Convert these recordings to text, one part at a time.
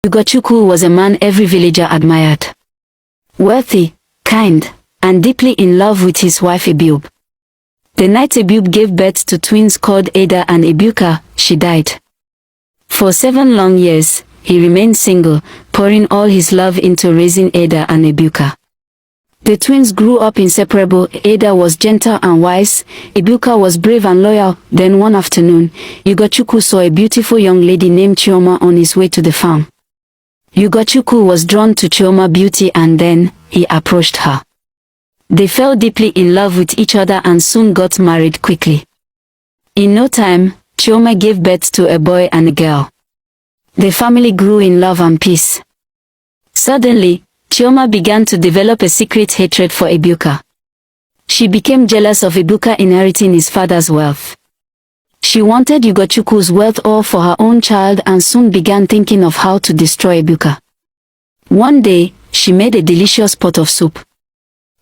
Ugochukwu was a man every villager admired. Wealthy, kind, and deeply in love with his wife Ebube. The night Ebube gave birth to twins called Ada and Ebuka, she died. For 7 long years, he remained single, pouring all his love into raising Ada and Ebuka. The twins grew up inseparable. Ada was gentle and wise, Ebuka was brave and loyal. Then one afternoon, Ugochukwu saw a beautiful young lady named Chioma on his way to the farm. Ugochukwu was drawn to Chioma's beauty and then, he approached her. They fell deeply in love with each other and soon got married quickly. In no time, Chioma gave birth to a boy and a girl. The family grew in love and peace. Suddenly, Chioma began to develop a secret hatred for Ebuka. She became jealous of Ebuka inheriting his father's wealth. She wanted Ugochukwu's wealth all for her own child and soon began thinking of how to destroy Ebuka. One day, she made a delicious pot of soup.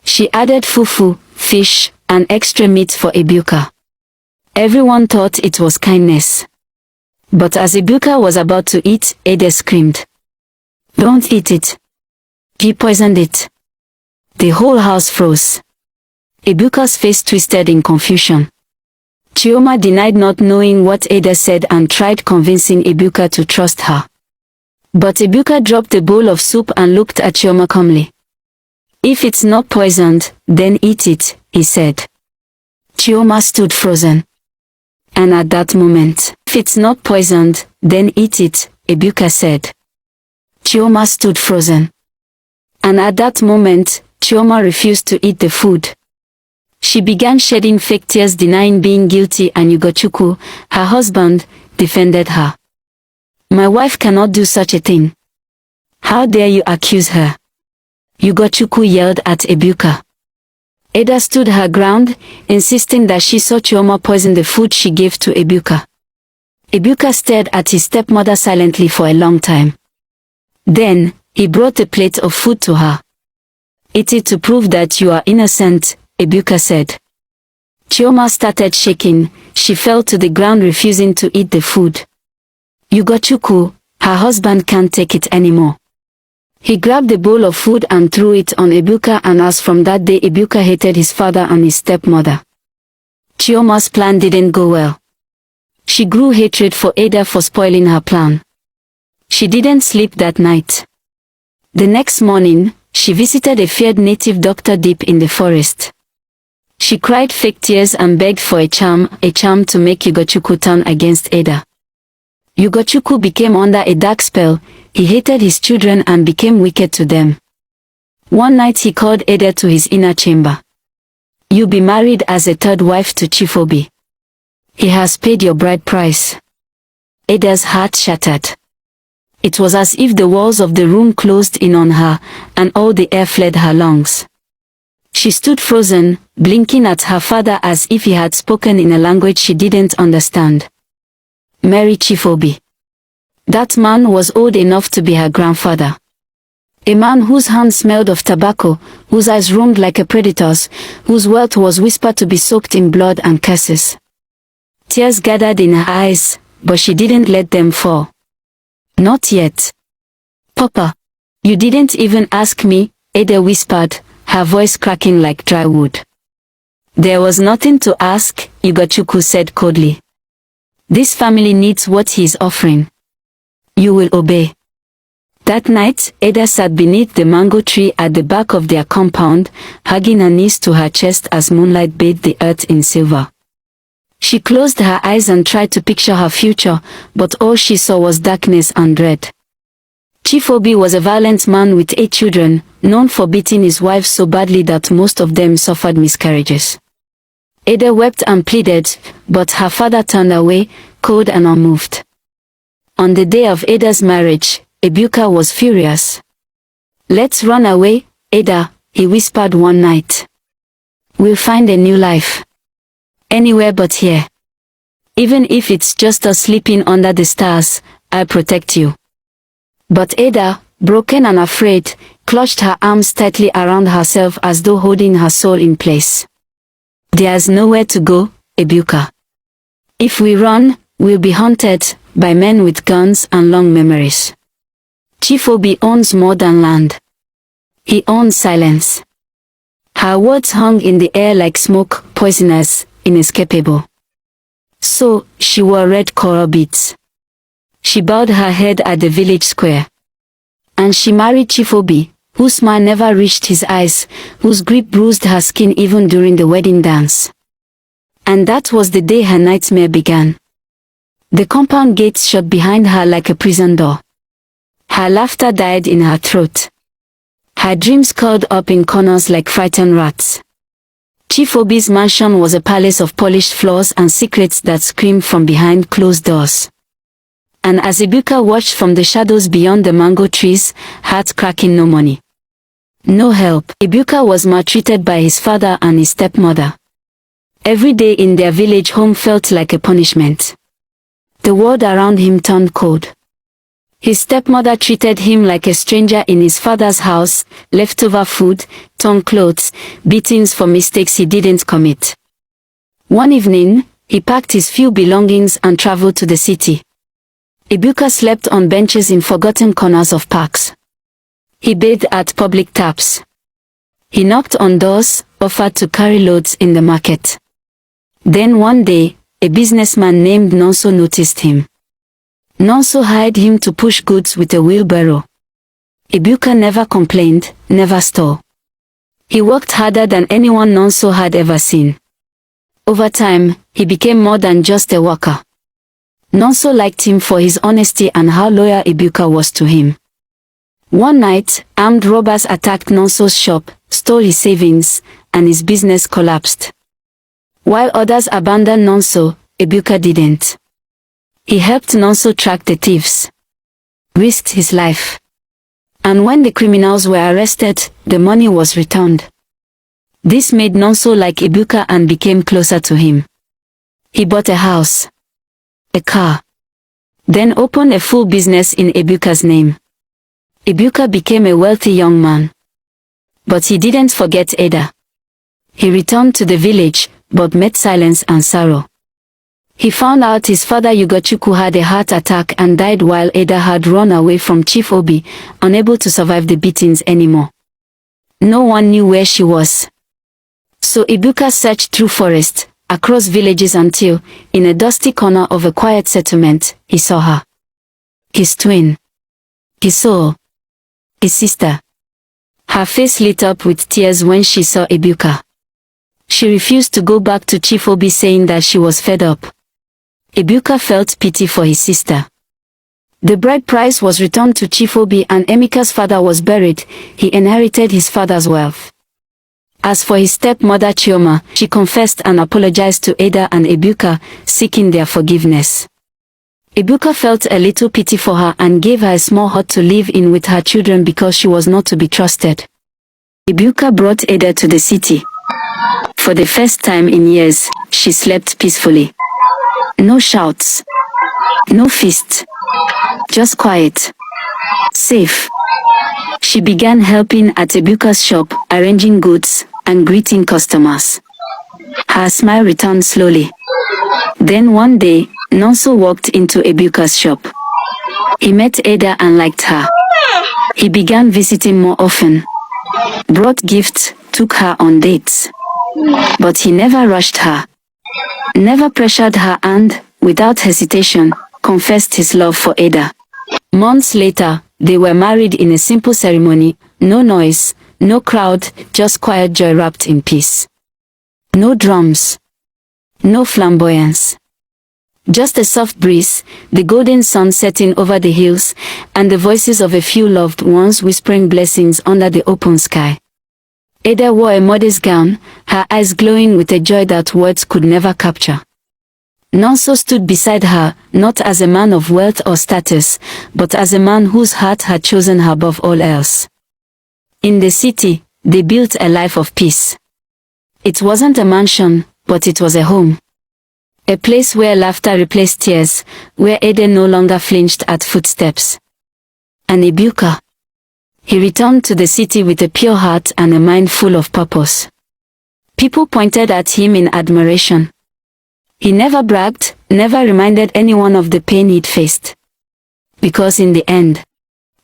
She added fufu, fish, and extra meat for Ebuka. Everyone thought it was kindness. But as Ebuka was about to eat, Ada screamed, "Don't eat it. He poisoned it." The whole house froze. Ebuka's face twisted in confusion. Chioma denied not knowing what Ada said and tried convincing Ebuka to trust her. But Ebuka dropped the bowl of soup and looked at Chioma calmly. "If it's not poisoned, then eat it," he said. Chioma stood frozen. And at that moment, "If it's not poisoned, then eat it," Ebuka said. Chioma stood frozen. And at that moment, Chioma refused to eat the food. She began shedding fake tears denying being guilty and Ugochukwu, her husband, defended her. "My wife cannot do such a thing. How dare you accuse her?" Ugochukwu yelled at Ebuka. Ada stood her ground, insisting that she saw Chioma poison the food she gave to Ebuka. Ebuka stared at his stepmother silently for a long time. Then, he brought a plate of food to her. "Eat it to prove that you are innocent," Ebuka said. Chioma started shaking. She fell to the ground refusing to eat the food. Ugochukwu, her husband, can't take it anymore. He grabbed the bowl of food and threw it on Ebuka, and as from that day Ebuka hated his father and his stepmother. Chioma's plan didn't go well. She grew hatred for Ada for spoiling her plan. She didn't sleep that night. The next morning, she visited a feared native doctor deep in the forest. She cried fake tears and begged for a charm to make Ugochukwu turn against Ada. Ugochukwu became under a dark spell. He hated his children and became wicked to them. One night he called Ada to his inner chamber. "You'll be married as a third wife to Chief Obi. He has paid your bride price." Ada's heart shattered. It was as if the walls of the room closed in on her, and all the air fled her lungs. She stood frozen, blinking at her father as if he had spoken in a language she didn't understand. Marry Chief Obi. That man was old enough to be her grandfather. A man whose hands smelled of tobacco, whose eyes roamed like a predator's, whose wealth was whispered to be soaked in blood and curses. Tears gathered in her eyes, but she didn't let them fall. "Not yet. Papa, you didn't even ask me," Ada whispered, her voice cracking like dry wood. "There was nothing to ask," Ugochukwu said coldly. "This family needs what he is offering. You will obey." That night, Ada sat beneath the mango tree at the back of their compound, hugging her knees to her chest as moonlight bathed the earth in silver. She closed her eyes and tried to picture her future, but all she saw was darkness and dread. Chief Obi was a violent man with 8 children, known for beating his wives so badly that most of them suffered miscarriages. Ada wept and pleaded, but her father turned away, cold and unmoved. On the day of Ada's marriage, Ebuka was furious. "Let's run away, Ada," he whispered one night. "We'll find a new life. Anywhere but here. Even if it's just us sleeping under the stars, I'll protect you." But Ada, broken and afraid, clutched her arms tightly around herself as though holding her soul in place. "There's nowhere to go, Ebuka. If we run, we'll be haunted by men with guns and long memories. Chief Obi owns more than land. He owns silence. Her words hung in the air like smoke, poisonous, inescapable. So, she wore red coral beads. She bowed her head at the village square. And she married Chief Obi, whose smile never reached his eyes, whose grip bruised her skin even during the wedding dance. And that was the day her nightmare began. The compound gates shut behind her like a prison door. Her laughter died in her throat. Her dreams curled up in corners like frightened rats. Chief Obi's mansion was a palace of polished floors and secrets that screamed from behind closed doors. And as Ibuka watched from the shadows beyond the mango trees, heart cracking, no money, no help, Ibuka was maltreated by his father and his stepmother. Every day in their village home felt like a punishment. The world around him turned cold. His stepmother treated him like a stranger in his father's house, leftover food, torn clothes, beatings for mistakes he didn't commit. One evening, he packed his few belongings and traveled to the city. Ibuka slept on benches in forgotten corners of parks. He bathed at public taps. He knocked on doors, offered to carry loads in the market. Then one day, a businessman named Nonso noticed him. Nonso hired him to push goods with a wheelbarrow. Ibuka never complained, never stole. He worked harder than anyone Nonso had ever seen. Over time, he became more than just a worker. Nonso liked him for his honesty and how loyal Ibuka was to him. One night, armed robbers attacked Nonso's shop, stole his savings, and his business collapsed. While others abandoned Nonso, Ibuka didn't. He helped Nonso track the thieves, risked his life. And when the criminals were arrested, the money was returned. This made Nonso like Ibuka and became closer to him. He bought a house, a car, then opened a full business in Ibuka's name. Ibuka became a wealthy young man. But he didn't forget Ada. He returned to the village, but met silence and sorrow. He found out his father Ugochukwu had a heart attack and died while Ada had run away from Chief Obi, unable to survive the beatings anymore. No one knew where she was. So Ibuka searched through forests, across villages until, in a dusty corner of a quiet settlement, he saw her. His twin. His soul. His sister. Her face lit up with tears when she saw Ibuka. She refused to go back to Chief Obi, saying that she was fed up. Ibuka felt pity for his sister. The bride price was returned to Chief Obi and Emika's father was buried. He inherited his father's wealth. As for his stepmother Chioma, she confessed and apologized to Ada and Ibuka, seeking their forgiveness. Ibuka felt a little pity for her and gave her a small hut to live in with her children because she was not to be trusted. Ibuka brought Ada to the city. For the first time in years, she slept peacefully. No shouts. No feast. Just quiet. Safe. She began helping at Ibuka's shop, arranging goods, and greeting customers. Her smile returned slowly. Then one day, Nonso walked into Ibuka's shop. He met Ada and liked her. He began visiting more often. Brought gifts, took her on dates. But he never rushed her. Never pressured her and, without hesitation, confessed his love for Ada. Months later, they were married in a simple ceremony, no noise, no crowd, just quiet joy wrapped in peace. No drums. No flamboyance. Just a soft breeze, the golden sun setting over the hills, and the voices of a few loved ones whispering blessings under the open sky. Ada wore a modest gown, her eyes glowing with a joy that words could never capture. Nonso stood beside her, not as a man of wealth or status, but as a man whose heart had chosen her above all else. In the city, they built a life of peace. It wasn't a mansion, but it was a home. A place where laughter replaced tears, where Ada no longer flinched at footsteps. And Ibuka. He returned to the city with a pure heart and a mind full of purpose. People pointed at him in admiration. He never bragged, never reminded anyone of the pain he'd faced. Because in the end,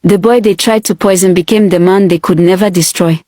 The boy they tried to poison became the man they could never destroy.